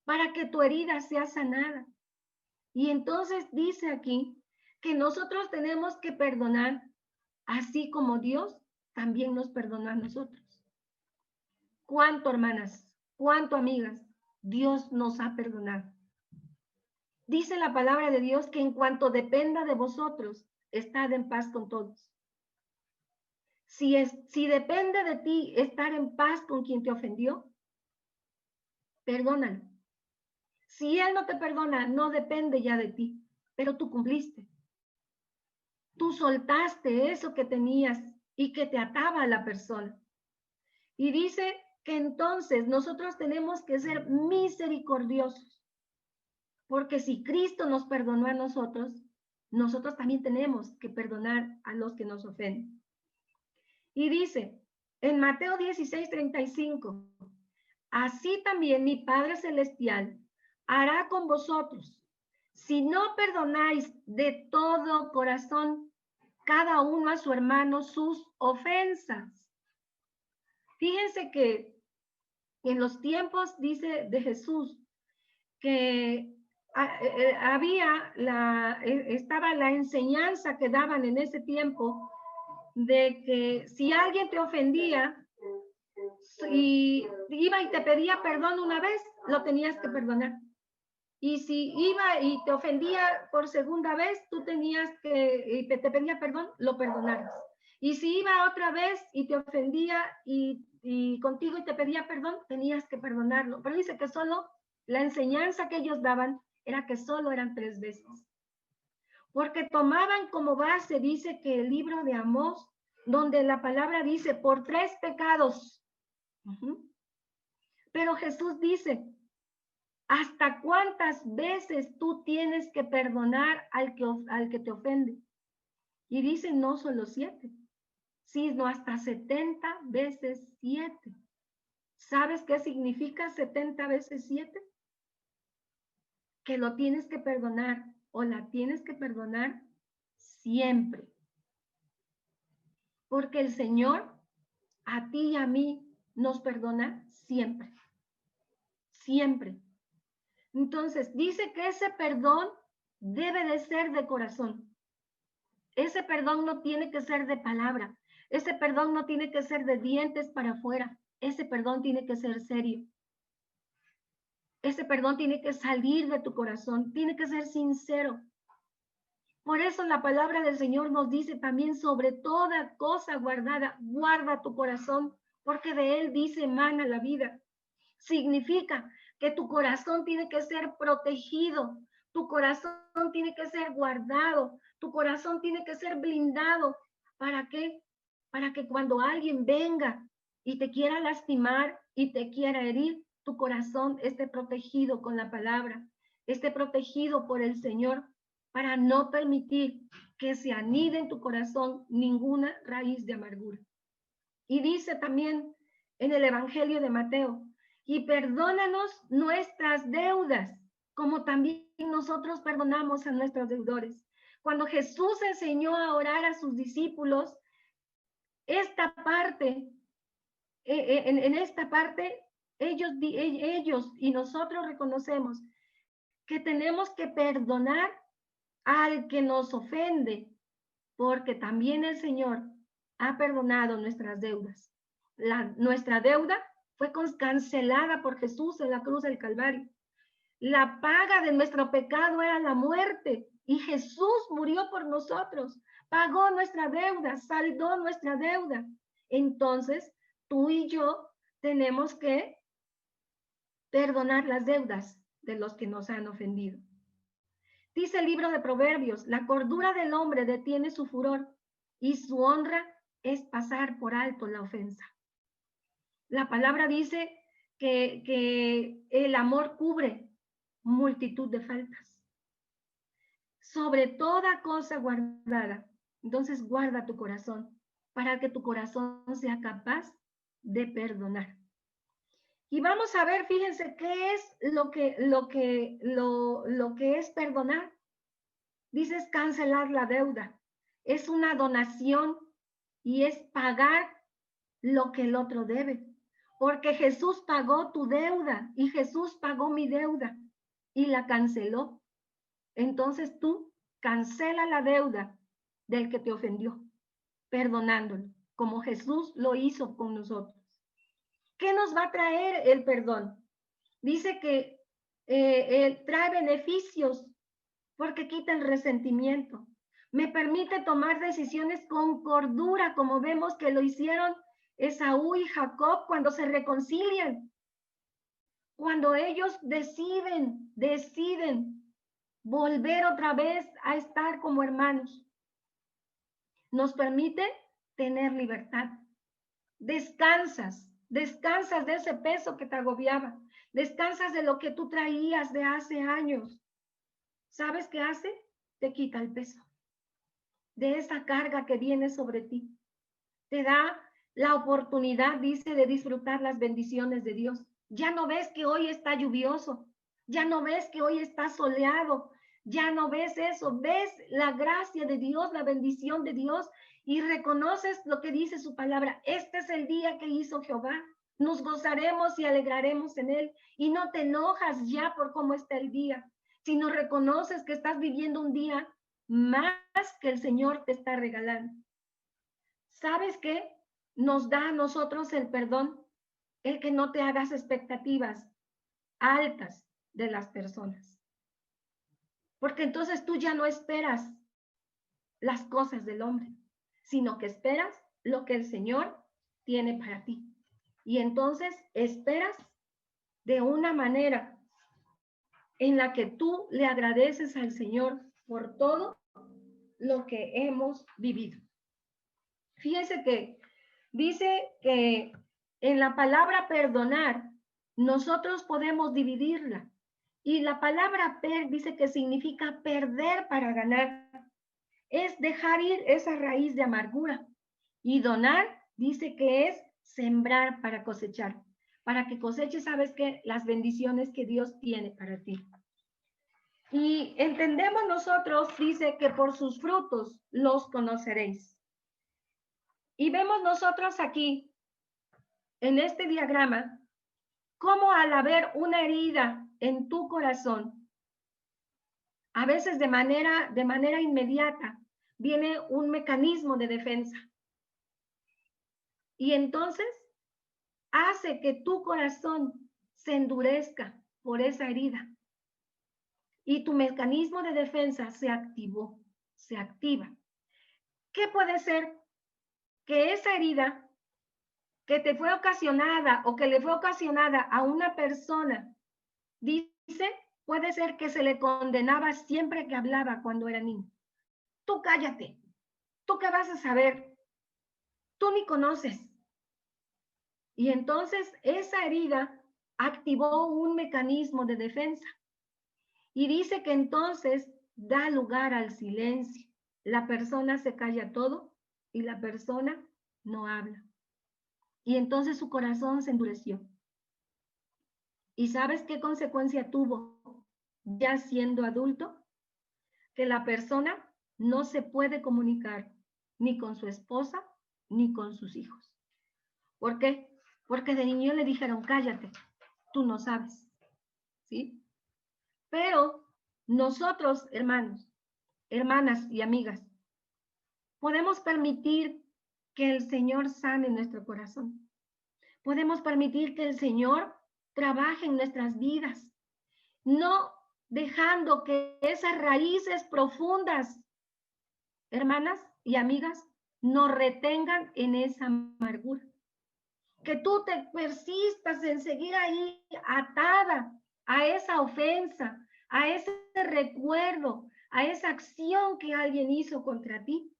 para que tu herida sea sanada. Y entonces dice aquí que nosotros tenemos que perdonar, así como Dios también nos perdonó a nosotros. ¿Cuánto, hermanas? ¿Cuánto, amigas? Dios nos ha perdonado. Dice la palabra de Dios que en cuanto dependa de vosotros, estad en paz con todos. Si depende de ti estar en paz con quien te ofendió, perdónalo. Si él no te perdona, no depende ya de ti, pero tú cumpliste. Tú soltaste eso que tenías y que te ataba a la persona. Y dice que entonces nosotros tenemos que ser misericordiosos, porque si Cristo nos perdonó a nosotros, nosotros también tenemos que perdonar a los que nos ofenden. Y dice en Mateo 16:35, así también mi Padre Celestial hará con vosotros, si no perdonáis de todo corazón cada uno a su hermano sus ofensas. Fíjense que en los tiempos, dice de Jesús, que estaba la enseñanza que daban en ese tiempo de que si alguien te ofendía y iba y te pedía perdón una vez, lo tenías que perdonar. Y si iba y te ofendía por segunda vez, tú tenías que, y te pedía perdón, lo perdonaras. Y si iba otra vez y te ofendía y contigo y te pedía perdón, tenías que perdonarlo. Pero dice que solo la enseñanza que ellos daban era que solo eran 3 veces. Porque tomaban como base, dice que el libro de Amós, donde la palabra dice, por 3 pecados. Pero Jesús dice, ¿hasta cuántas veces tú tienes que perdonar al que te ofende? Y dice, no solo 7, sino hasta 70 veces 7. ¿Sabes qué significa 70 veces 7? Que lo tienes que perdonar o la tienes que perdonar siempre. Porque el Señor a ti y a mí nos perdona siempre. Siempre. Entonces, dice que ese perdón debe de ser de corazón. Ese perdón no tiene que ser de palabra. Ese perdón no tiene que ser de dientes para afuera. Ese perdón tiene que ser serio. Ese perdón tiene que salir de tu corazón. Tiene que ser sincero. Por eso la palabra del Señor nos dice también sobre toda cosa guardada, guarda tu corazón, porque de él dice emana la vida. Significa que tu corazón tiene que ser protegido, tu corazón tiene que ser guardado, tu corazón tiene que ser blindado. ¿Para qué? Para que cuando alguien venga y te quiera lastimar y te quiera herir, tu corazón esté protegido con la palabra, esté protegido por el Señor, para no permitir que se anide en tu corazón ninguna raíz de amargura. Y dice también en el Evangelio de Mateo, y perdónanos nuestras deudas, como también nosotros perdonamos a nuestros deudores. Cuando Jesús enseñó a orar a sus discípulos, esta parte, en esta parte, ellos y nosotros reconocemos que tenemos que perdonar al que nos ofende, porque también el Señor ha perdonado nuestras deudas. Nuestra deuda fue cancelada por Jesús en la cruz del Calvario. La paga de nuestro pecado era la muerte y Jesús murió por nosotros, pagó nuestra deuda, saldó nuestra deuda. Entonces, tú y yo tenemos que perdonar las deudas de los que nos han ofendido. Dice el libro de Proverbios, la cordura del hombre detiene su furor y su honra es pasar por alto la ofensa. La palabra dice que el amor cubre multitud de faltas. Sobre toda cosa guardada, entonces guarda tu corazón para que tu corazón sea capaz de perdonar. Y vamos a ver, fíjense, qué es lo que es perdonar. Dices cancelar la deuda. Es una donación y es pagar lo que el otro debe. Porque Jesús pagó tu deuda y Jesús pagó mi deuda y la canceló. Entonces tú cancela la deuda del que te ofendió, perdonándolo, como Jesús lo hizo con nosotros. ¿Qué nos va a traer el perdón? Dice que trae beneficios porque quita el resentimiento. Me permite tomar decisiones con cordura, como vemos que lo hicieron Esaú y Jacob cuando se reconcilian. Cuando ellos deciden volver otra vez a estar como hermanos. Nos permite tener libertad. Descansas de ese peso que te agobiaba. Descansas de lo que tú traías de hace años. ¿Sabes qué hace? Te quita el peso de esa carga que viene sobre ti. Te da la oportunidad, dice, de disfrutar las bendiciones de Dios. Ya no ves que hoy está lluvioso, ya no ves que hoy está soleado, ya no ves eso, ves la gracia de Dios, la bendición de Dios y reconoces lo que dice su palabra. Este es el día que hizo Jehová. Nos gozaremos y alegraremos en él y no te enojas ya por cómo está el día, sino reconoces que estás viviendo un día más que el Señor te está regalando. ¿Sabes qué? Nos da a nosotros el perdón, el que no te hagas expectativas altas de las personas. Porque entonces tú ya no esperas las cosas del hombre, sino que esperas lo que el Señor tiene para ti. Y entonces esperas de una manera en la que tú le agradeces al Señor por todo lo que hemos vivido. Fíjense que dice que en la palabra perdonar, nosotros podemos dividirla. Y la palabra dice que significa perder para ganar. Es dejar ir esa raíz de amargura. Y donar dice que es sembrar para cosechar. Para que coseches, ¿sabes qué? Las bendiciones que Dios tiene para ti. Y entendemos nosotros, dice que por sus frutos los conoceréis. Y vemos nosotros aquí, en este diagrama, cómo al haber una herida en tu corazón, a veces de manera inmediata, viene un mecanismo de defensa. Y entonces hace que tu corazón se endurezca por esa herida. Y tu mecanismo de defensa se activa. ¿Qué puede ser? Que esa herida que te fue ocasionada o que le fue ocasionada a una persona, dice, puede ser que se le condenaba siempre que hablaba cuando era niño. Tú cállate. ¿Tú qué vas a saber? Tú ni conoces. Y entonces esa herida activó un mecanismo de defensa. Y dice que entonces da lugar al silencio. La persona se calla todo y la persona no habla. Y entonces su corazón se endureció. ¿Y sabes qué consecuencia tuvo ya siendo adulto? Que la persona no se puede comunicar ni con su esposa ni con sus hijos. ¿Por qué? Porque de niño le dijeron, cállate, tú no sabes. ¿Sí? Pero nosotros, hermanos, hermanas y amigas, podemos permitir que el Señor sane nuestro corazón. Podemos permitir que el Señor trabaje en nuestras vidas, no dejando que esas raíces profundas, hermanas y amigas, nos retengan en esa amargura. Que tú te persistas en seguir ahí atada a esa ofensa, a ese recuerdo, a esa acción que alguien hizo contra ti,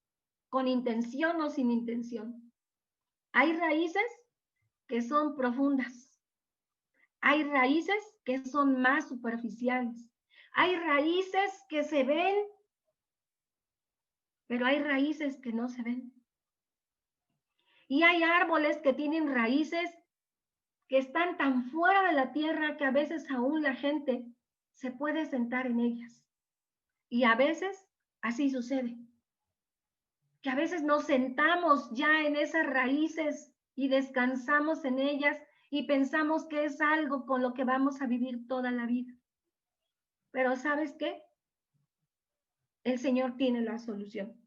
con intención o sin intención. Hay raíces que son profundas. Hay raíces que son más superficiales. Hay raíces que se ven, pero hay raíces que no se ven. Y hay árboles que tienen raíces que están tan fuera de la tierra que a veces aún la gente se puede sentar en ellas. Y a veces así sucede. que a veces nos sentamos ya en esas raíces y descansamos en ellas y pensamos que es algo con lo que vamos a vivir toda la vida. Pero ¿sabes qué? El Señor tiene la solución.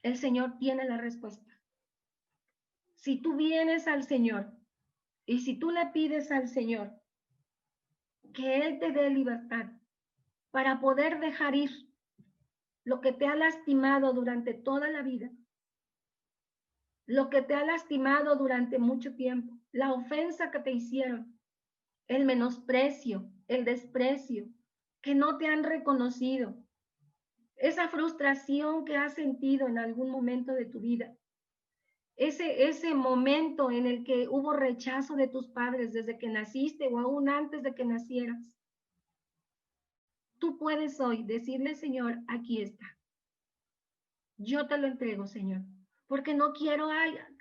El Señor tiene la respuesta. Si tú vienes al Señor y si tú le pides al Señor que Él te dé libertad para poder dejar ir lo que te ha lastimado durante toda la vida, lo que te ha lastimado durante mucho tiempo, la ofensa que te hicieron, el menosprecio, el desprecio, que no te han reconocido, esa frustración que has sentido en algún momento de tu vida, ese momento en el que hubo rechazo de tus padres desde que naciste o aún antes de que nacieras. Tú puedes hoy decirle, Señor, aquí está. Yo te lo entrego, Señor, porque no quiero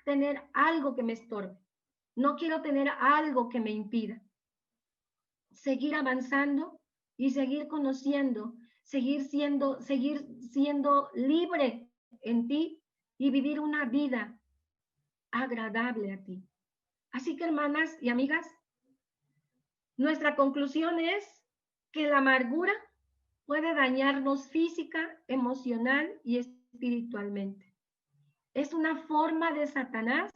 tener algo que me estorbe. No quiero tener algo que me impida seguir avanzando y seguir conociendo, seguir siendo libre en ti y vivir una vida agradable a ti. Así que, hermanas y amigas, nuestra conclusión es que la amargura puede dañarnos física, emocional y espiritualmente. Es una forma de Satanás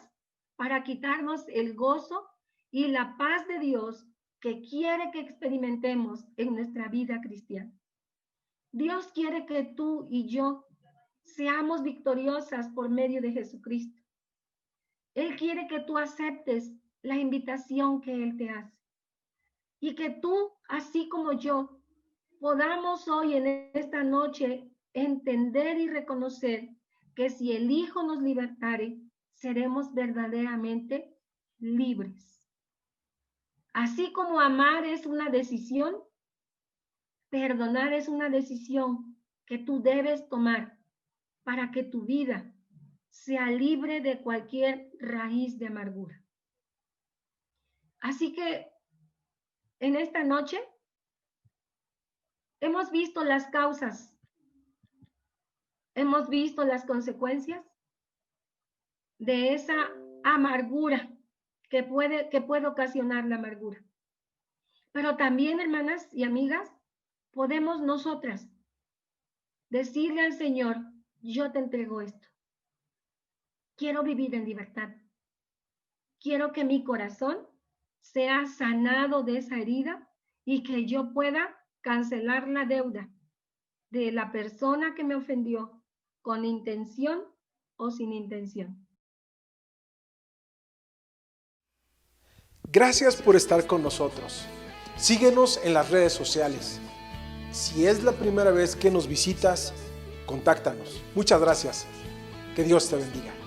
para quitarnos el gozo y la paz de Dios que quiere que experimentemos en nuestra vida cristiana. Dios quiere que tú y yo seamos victoriosas por medio de Jesucristo. Él quiere que tú aceptes la invitación que Él te hace y que tú, así como yo, podamos hoy en esta noche entender y reconocer que si el Hijo nos libertare, seremos verdaderamente libres. Así como amar es una decisión, perdonar es una decisión que tú debes tomar para que tu vida sea libre de cualquier raíz de amargura. Así que en esta noche hemos visto las causas, hemos visto las consecuencias de esa amargura que puede ocasionar la amargura. Pero también, hermanas y amigas, podemos nosotras decirle al Señor, yo te entrego esto. Quiero vivir en libertad. Quiero que mi corazón sea sanado de esa herida y que yo pueda cancelar la deuda de la persona que me ofendió con intención o sin intención. Gracias por estar con nosotros. Síguenos en las redes sociales. Si es la primera vez que nos visitas, contáctanos. Muchas gracias. Que Dios te bendiga.